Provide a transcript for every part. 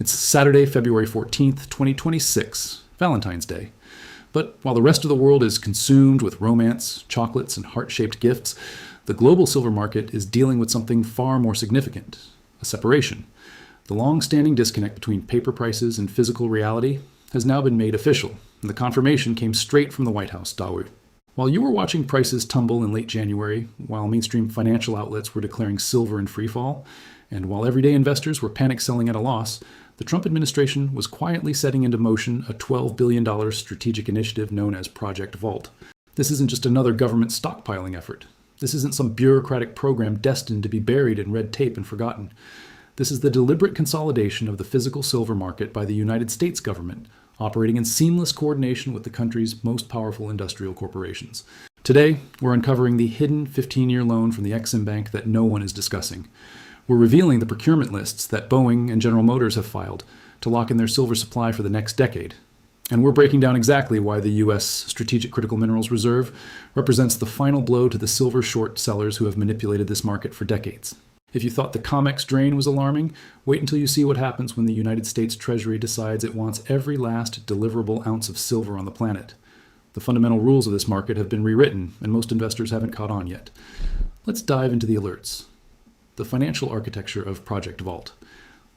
It's Saturday, February 14th, 2026, Valentine's Day. But while the rest of the world is consumed with romance, chocolates, and heart-shaped gifts, the global silver market is dealing with something far more significant, a separation. The long-standing disconnect between paper prices and physical reality has now been made official, and the confirmation came straight from the White House, Dawu. While you were watching prices tumble in late January, while mainstream financial outlets were declaring silver in freefall, and while everyday investors were panic selling at a loss, the Trump administration was quietly setting into motion a $12 billion strategic initiative known as Project Vault. This isn't just another government stockpiling effort. This isn't some bureaucratic program destined to be buried in red tape and forgotten. This is the deliberate consolidation of the physical silver market by the United States government, operating in seamless coordination with the country's most powerful industrial corporations. Today, we're uncovering the hidden 15-year loan from the Exim Bank that no one is discussing. We're revealing the procurement lists that Boeing and General Motors have filed to lock in their silver supply for the next decade. And we're breaking down exactly why the U.S. Strategic Critical Minerals Reserve represents the final blow to the silver short sellers who have manipulated this market for decades. If you thought the COMEX drain was alarming, wait until you see what happens when the United States Treasury decides it wants every last deliverable ounce of silver on the planet. The fundamental rules of this market have been rewritten, and most investors haven't caught on yet. Let's dive into the alerts. The financial architecture of Project Vault.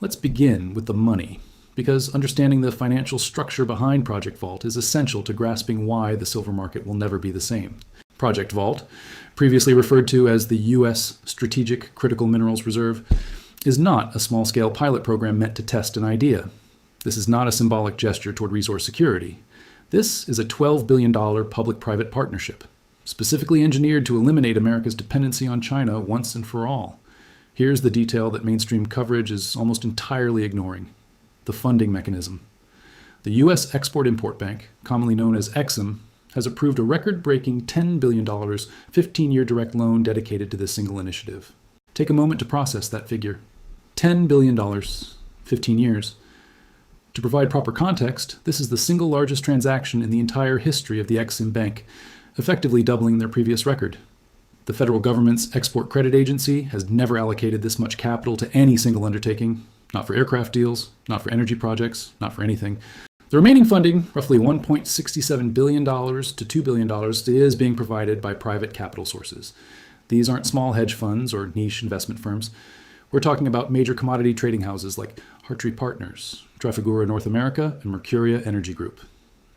Let's begin with the money, because understanding the financial structure behind Project Vault is essential to grasping why the silver market will never be the same. Project Vault, previously referred to as the U.S. Strategic Critical Minerals Reserve, is not a small-scale pilot program meant to test an idea. This is not a symbolic gesture toward resource security. This is a $12 billion public-private partnership, specifically engineered to eliminate America's dependency on China once and for all. Here's the detail that mainstream coverage is almost entirely ignoring: the funding mechanism. The U.S. Export-Import Bank, commonly known as Exim, has approved a record-breaking $10 billion 15-year direct loan dedicated to this single initiative. Take a moment to process that figure. $10 billion, 15 years. To provide proper context, this is the single largest transaction in the entire history of the Exim Bank, effectively doubling their previous record. The federal government's Export Credit Agency has never allocated this much capital to any single undertaking, not for aircraft deals, not for energy projects, not for anything. The remaining funding, roughly $1.67 billion to $2 billion, is being provided by private capital sources. These aren't small hedge funds or niche investment firms. We're talking about major commodity trading houses like Hartree Partners, Trafigura North America, and Mercuria Energy Group.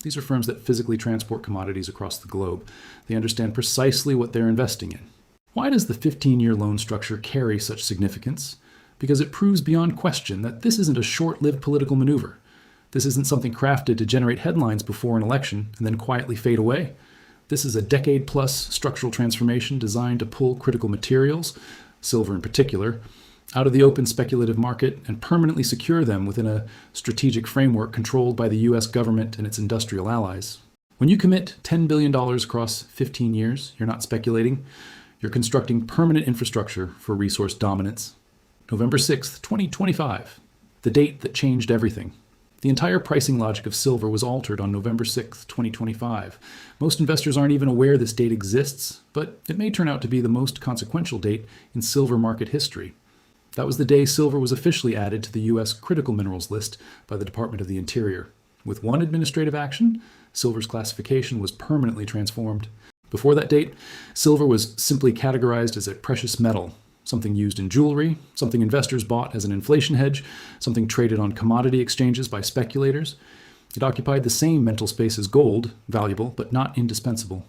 These are firms that physically transport commodities across the globe. They understand precisely what they're investing in. Why does the 15-year loan structure carry such significance? Because it proves beyond question that this isn't a short-lived political maneuver. This isn't something crafted to generate headlines before an election and then quietly fade away. This is a decade-plus structural transformation designed to pull critical materials, silver in particular, out of the open speculative market and permanently secure them within a strategic framework controlled by the U.S. government and its industrial allies. When you commit $10 billion across 15 years, you're not speculating. You're constructing permanent infrastructure for resource dominance. November 6th, 2025, the date that changed everything. The entire pricing logic of silver was altered on November 6th, 2025. Most investors aren't even aware this date exists, but it may turn out to be the most consequential date in silver market history. That was the day silver was officially added to the U.S. critical minerals list by the Department of the Interior. With one administrative action, silver's classification was permanently transformed. Before that date, silver was simply categorized as a precious metal, something used in jewelry, something investors bought as an inflation hedge, something traded on commodity exchanges by speculators. It occupied the same mental space as gold, valuable but not indispensable.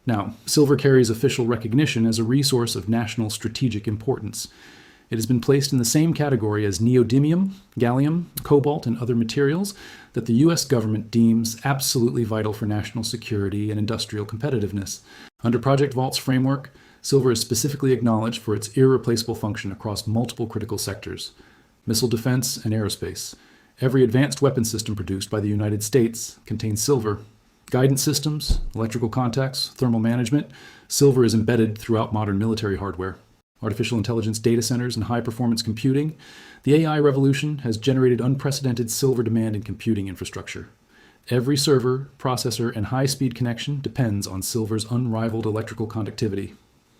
Now, silver carries official recognition as a resource of national strategic importance. It has been placed in the same category as neodymium, gallium, cobalt, and other materials that the U.S. government deems absolutely vital for national security and industrial competitiveness. Under Project Vault's framework, silver is specifically acknowledged for its irreplaceable function across multiple critical sectors: missile defense and aerospace. Every advanced weapon system produced by the United States contains silver. Guidance systems, electrical contacts, thermal management, silver is embedded throughout modern military hardware. Artificial intelligence data centers and high-performance computing, the AI revolution has generated unprecedented silver demand in computing infrastructure. Every server, processor, and high-speed connection depends on silver's unrivaled electrical conductivity.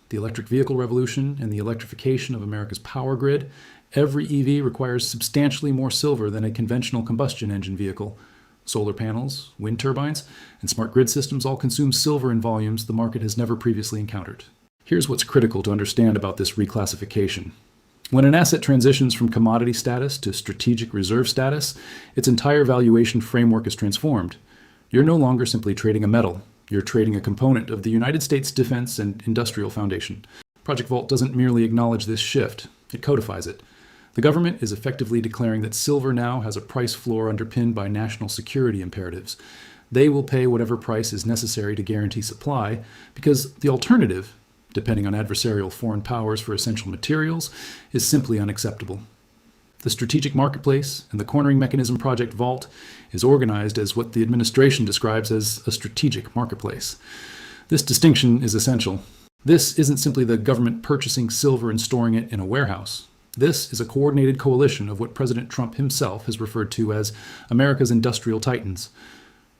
The electric vehicle revolution and the electrification of America's power grid Every EV requires substantially more silver than a conventional combustion engine vehicle. Solar panels, wind turbines, and smart grid systems all consume silver in volumes the market has never previously encountered. Here's what's critical to understand about this reclassification. When an asset transitions from commodity status to strategic reserve status, its entire valuation framework is transformed. You're no longer simply trading a metal. You're trading a component of the United States defense and industrial foundation. Project Vault doesn't merely acknowledge this shift, it codifies it. The government is effectively declaring that silver now has a price floor underpinned by national security imperatives. They will pay whatever price is necessary to guarantee supply, because the alternative, depending on adversarial foreign powers for essential materials, is simply unacceptable. The strategic marketplace and the cornering mechanism Project Vault is organized as what the administration describes as a strategic marketplace. This distinction is essential. This isn't simply the government purchasing silver and storing it in a warehouse. This is a coordinated coalition of what President Trump himself has referred to as America's industrial titans.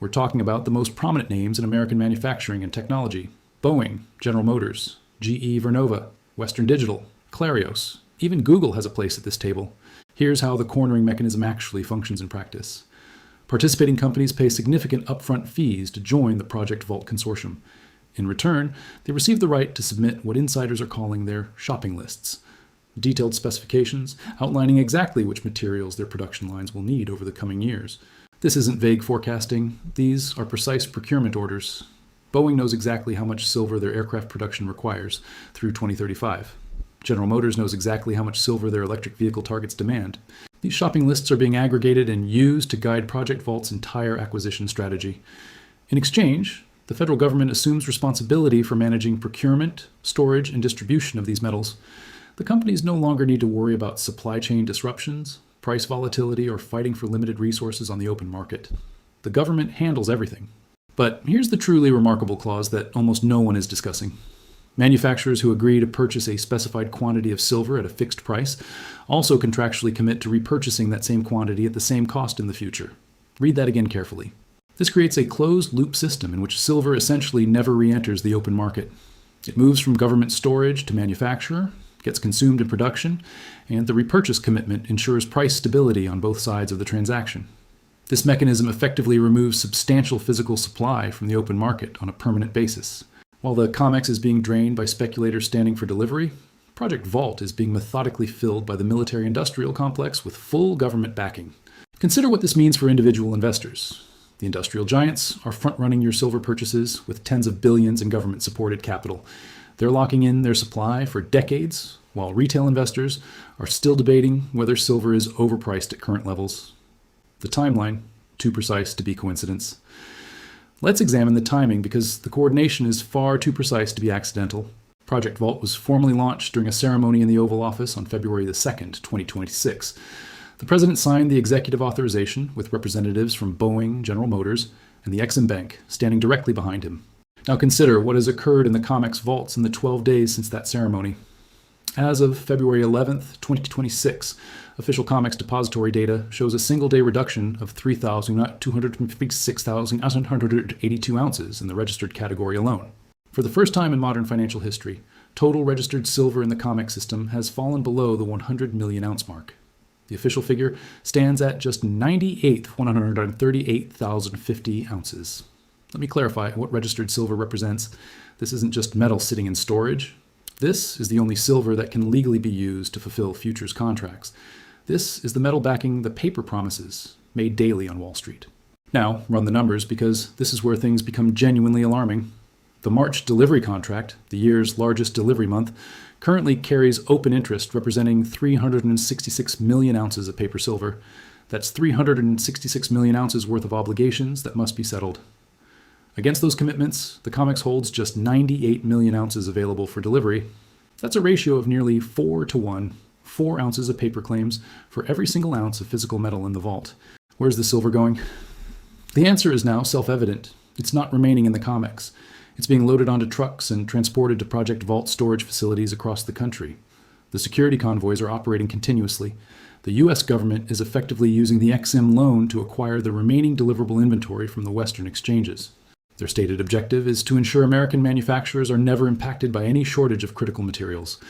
We're talking about the most prominent names in American manufacturing and technology: Boeing, General Motors, GE Vernova, Western Digital, Clarios. Even Google has a place at this table. Here's how the cornering mechanism actually functions in practice. Participating companies pay significant upfront fees to join the Project Vault consortium. In return, they receive the right to submit what insiders are calling their shopping lists, detailed specifications outlining exactly which materials their production lines will need over the coming years. This isn't vague forecasting. These are precise procurement orders. Boeing knows exactly how much silver their aircraft production requires through 2035. General Motors knows exactly how much silver their electric vehicle targets demand. These shopping lists are being aggregated and used to guide Project Vault's entire acquisition strategy. In exchange, the federal government assumes responsibility for managing procurement, storage, and distribution of these metals. The companies no longer need to worry about supply chain disruptions, price volatility, or fighting for limited resources on the open market. The government handles everything. But here's the truly remarkable clause that almost no one is discussing. Manufacturers who agree to purchase a specified quantity of silver at a fixed price also contractually commit to repurchasing that same quantity at the same cost in the future. Read that again carefully. This creates a closed-loop system in which silver essentially never re-enters the open market. It moves from government storage to manufacturer, gets consumed in production, and the repurchase commitment ensures price stability on both sides of the transaction. This mechanism effectively removes substantial physical supply from the open market on a permanent basis. While the COMEX is being drained by speculators standing for delivery, Project Vault is being methodically filled by the military-industrial complex with full government backing. Consider what this means for individual investors. The industrial giants are front-running your silver purchases with tens of billions in government-supported capital. They're locking in their supply for decades, while retail investors are still debating whether silver is overpriced at current levels. The timeline, too precise to be coincidence. Let's examine the timing because the coordination is far too precise to be accidental. Project Vault was formally launched during a ceremony in the Oval Office on February the 2nd, 2026. The president signed the executive authorization with representatives from Boeing, General Motors, and the Exim Bank standing directly behind him. Now consider what has occurred in the COMEX vaults in the 12 days since that ceremony. As of February 11th, 2026, official COMEX depository data shows a single-day reduction of 256,882 ounces in the registered category alone. For the first time in modern financial history, total registered silver in the COMEX system has fallen below the 100 million ounce mark. The official figure stands at just 138,050 ounces. Let me clarify what registered silver represents. This isn't just metal sitting in storage. This is the only silver that can legally be used to fulfill futures contracts. This is the metal backing the paper promises made daily on Wall Street. Now, run the numbers because this is where things become genuinely alarming. The March delivery contract, the year's largest delivery month, currently carries open interest representing 366 million ounces of paper silver. That's 366 million ounces worth of obligations that must be settled. Against those commitments, the COMEX holds just 98 million ounces available for delivery. That's a ratio of nearly 4-to-1, 4 ounces of paper claims for every single ounce of physical metal in the vault. Where's the silver going? The answer is now self-evident. It's not remaining in the COMEX. It's being loaded onto trucks and transported to Project Vault storage facilities across the country. The security convoys are operating continuously. The U.S. government is effectively using the Exim loan to acquire the remaining deliverable inventory from the Western exchanges. Their stated objective is to ensure American manufacturers are never impacted by any shortage of critical materials.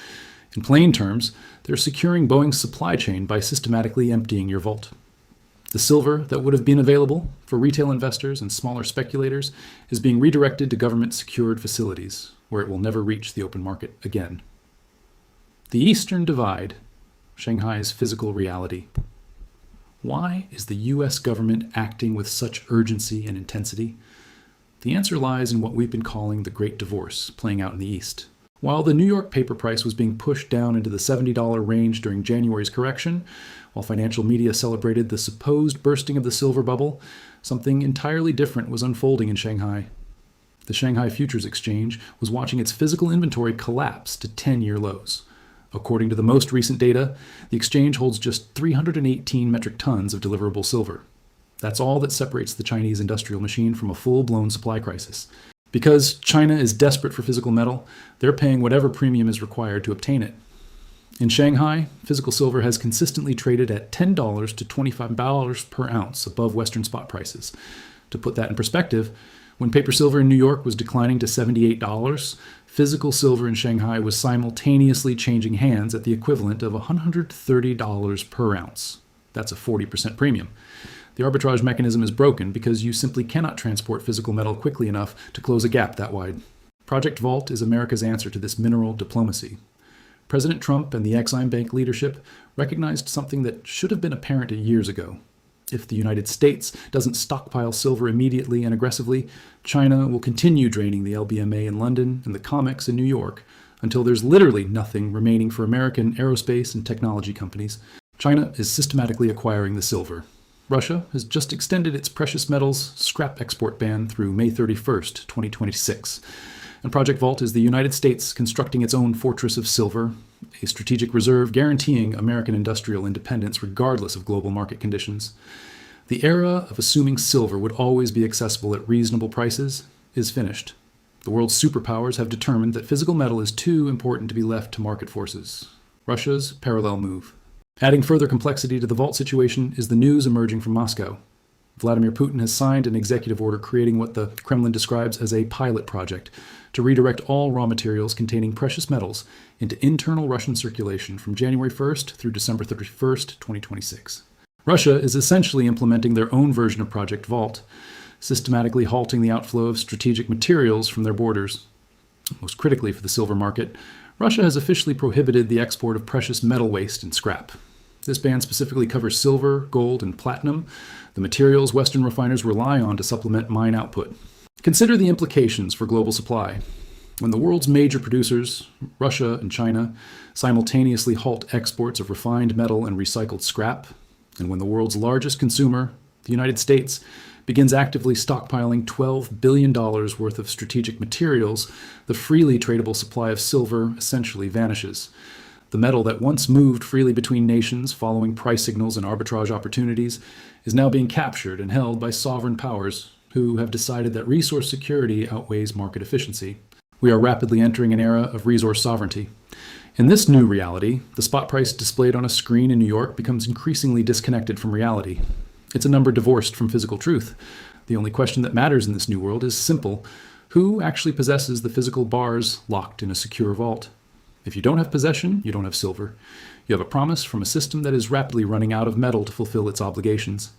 In plain terms, they're securing Boeing's supply chain by systematically emptying your vault. The silver that would have been available for retail investors and smaller speculators is being redirected to government-secured facilities, where it will never reach the open market again. The Eastern Divide, Shanghai's physical reality. Why is the U.S. government acting with such urgency and intensity? The answer lies in what we've been calling the Great Divorce, playing out in the East. While the New York paper price was being pushed down into the $70 range during January's correction, while financial media celebrated the supposed bursting of the silver bubble, something entirely different was unfolding in Shanghai. The Shanghai Futures Exchange was watching its physical inventory collapse to 10-year lows. According to the most recent data, the exchange holds just 318 metric tons of deliverable silver. That's all that separates the Chinese industrial machine from a full-blown supply crisis. Because China is desperate for physical metal, they're paying whatever premium is required to obtain it. In Shanghai, physical silver has consistently traded at $10 to $25 per ounce above Western spot prices. To put that in perspective, when paper silver in New York was declining to $78, physical silver in Shanghai was simultaneously changing hands at the equivalent of $130 per ounce. That's a 40% premium. The arbitrage mechanism is broken because you simply cannot transport physical metal quickly enough to close a gap that wide. Project Vault is America's answer to this mineral diplomacy. President Trump and the Exim Bank leadership recognized something that should have been apparent years ago. If the United States doesn't stockpile silver immediately and aggressively, China will continue draining the LBMA in London and the COMEX in New York until there's literally nothing remaining for American aerospace and technology companies. China is systematically acquiring the silver. Russia has just extended its precious metals scrap export ban through May 31st, 2026. And Project Vault is the United States constructing its own fortress of silver, a strategic reserve guaranteeing American industrial independence regardless of global market conditions. The era of assuming silver would always be accessible at reasonable prices is finished. The world's superpowers have determined that physical metal is too important to be left to market forces. Russia's parallel move. Adding further complexity to the vault situation is the news emerging from Moscow. Vladimir Putin has signed an executive order creating what the Kremlin describes as a pilot project to redirect all raw materials containing precious metals into internal Russian circulation from January 1st through December 31st, 2026. Russia is essentially implementing their own version of Project Vault, systematically halting the outflow of strategic materials from their borders. Most critically for the silver market, Russia has officially prohibited the export of precious metal waste and scrap. This ban specifically covers silver, gold, and platinum, the materials Western refiners rely on to supplement mine output. Consider the implications for global supply. When the world's major producers, Russia and China, simultaneously halt exports of refined metal and recycled scrap, and when the world's largest consumer, the United States, begins actively stockpiling $12 billion worth of strategic materials, the freely tradable supply of silver essentially vanishes. The metal that once moved freely between nations following price signals and arbitrage opportunities is now being captured and held by sovereign powers who have decided that resource security outweighs market efficiency. We are rapidly entering an era of resource sovereignty. In this new reality, the spot price displayed on a screen in New York becomes increasingly disconnected from reality. It's a number divorced from physical truth. The only question that matters in this new world is simple. Who actually possesses the physical bars locked in a secure vault? If you don't have possession, you don't have silver. You have a promise from a system that is rapidly running out of metal to fulfill its obligations.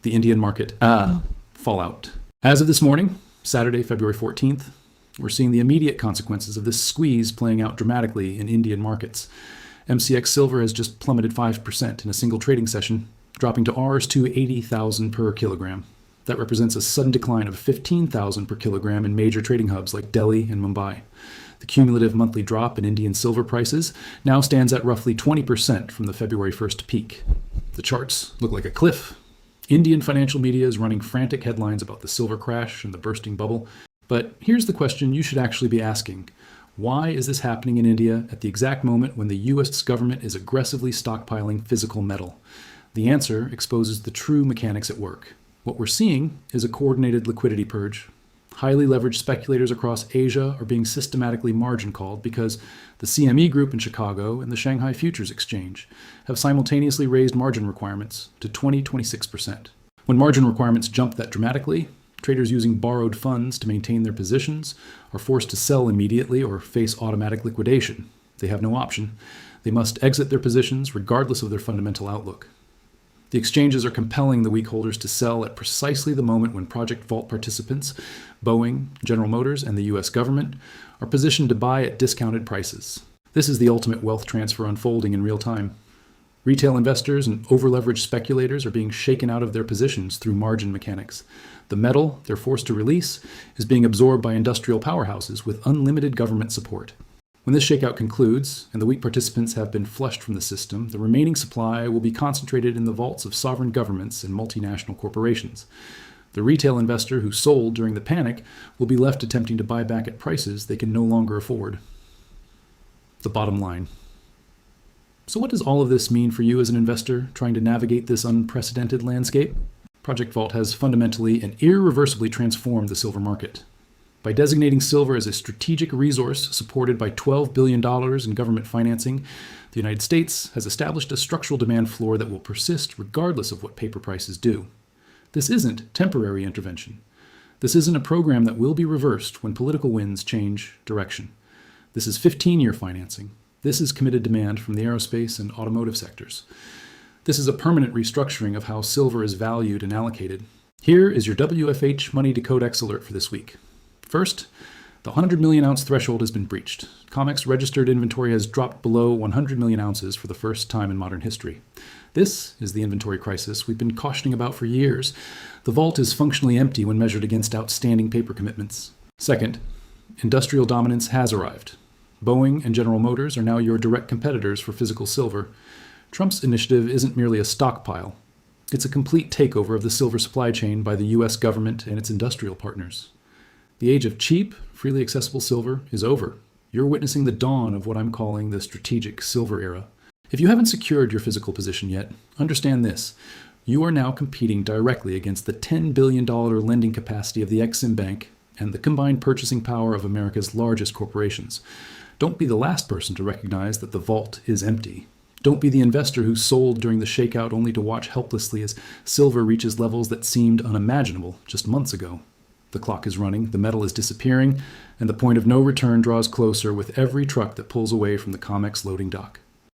The Indian market. Fallout. As of this morning, Saturday, February 14th, we're seeing the immediate consequences of this squeeze playing out dramatically in Indian markets. MCX silver has just plummeted 5% in a single trading session, dropping to Rs280,000 per kilogram. That represents a sudden decline of 15,000 per kilogram in major trading hubs like Delhi and Mumbai. The cumulative monthly drop in Indian silver prices now stands at roughly 20% from the February 1st peak. The charts look like a cliff. Indian financial media is running frantic headlines about the silver crash and the bursting bubble. But here's the question you should actually be asking. Why is this happening in India at the exact moment when the US government is aggressively stockpiling physical metal? The answer exposes the true mechanics at work. What we're seeing is a coordinated liquidity purge. Highly leveraged speculators across Asia are being systematically margin called because the CME Group in Chicago and the Shanghai Futures Exchange have simultaneously raised margin requirements to 26%. When margin requirements jump that dramatically, traders using borrowed funds to maintain their positions are forced to sell immediately or face automatic liquidation. They have no option. They must exit their positions regardless of their fundamental outlook. The exchanges are compelling the weak holders to sell at precisely the moment when Project Vault participants, Boeing, General Motors, and the U.S. government, are positioned to buy at discounted prices. This is the ultimate wealth transfer unfolding in real time. Retail investors and over-leveraged speculators are being shaken out of their positions through margin mechanics. The metal they're forced to release is being absorbed by industrial powerhouses with unlimited government support. When this shakeout concludes, and the weak participants have been flushed from the system, the remaining supply will be concentrated in the vaults of sovereign governments and multinational corporations. The retail investor who sold during the panic will be left attempting to buy back at prices they can no longer afford. The bottom line. So what does all of this mean for you as an investor trying to navigate this unprecedented landscape? Project Vault has fundamentally and irreversibly transformed the silver market. By designating silver as a strategic resource supported by $12 billion in government financing, the United States has established a structural demand floor that will persist regardless of what paper prices do. This isn't temporary intervention. This isn't a program that will be reversed when political winds change direction. This is 15-year financing. This is committed demand from the aerospace and automotive sectors. This is a permanent restructuring of how silver is valued and allocated. Here is your WFH Money DecodeX alert for this week. First, the 100 million ounce threshold has been breached. COMEX registered inventory has dropped below 100 million ounces for the first time in modern history. This is the inventory crisis we've been cautioning about for years. The vault is functionally empty when measured against outstanding paper commitments. Second, industrial dominance has arrived. Boeing and General Motors are now your direct competitors for physical silver. Trump's initiative isn't merely a stockpile. It's a complete takeover of the silver supply chain by the U.S. government and its industrial partners. The age of cheap, freely accessible silver is over. You're witnessing the dawn of what I'm calling the strategic silver era. If you haven't secured your physical position yet, understand this. You are now competing directly against the $10 billion lending capacity of the Exim Bank and the combined purchasing power of America's largest corporations. Don't be the last person to recognize that the vault is empty. Don't be the investor who sold during the shakeout only to watch helplessly as silver reaches levels that seemed unimaginable just months ago. The clock is running, the metal is disappearing, and the point of no return draws closer with every truck that pulls away from the COMEX loading dock.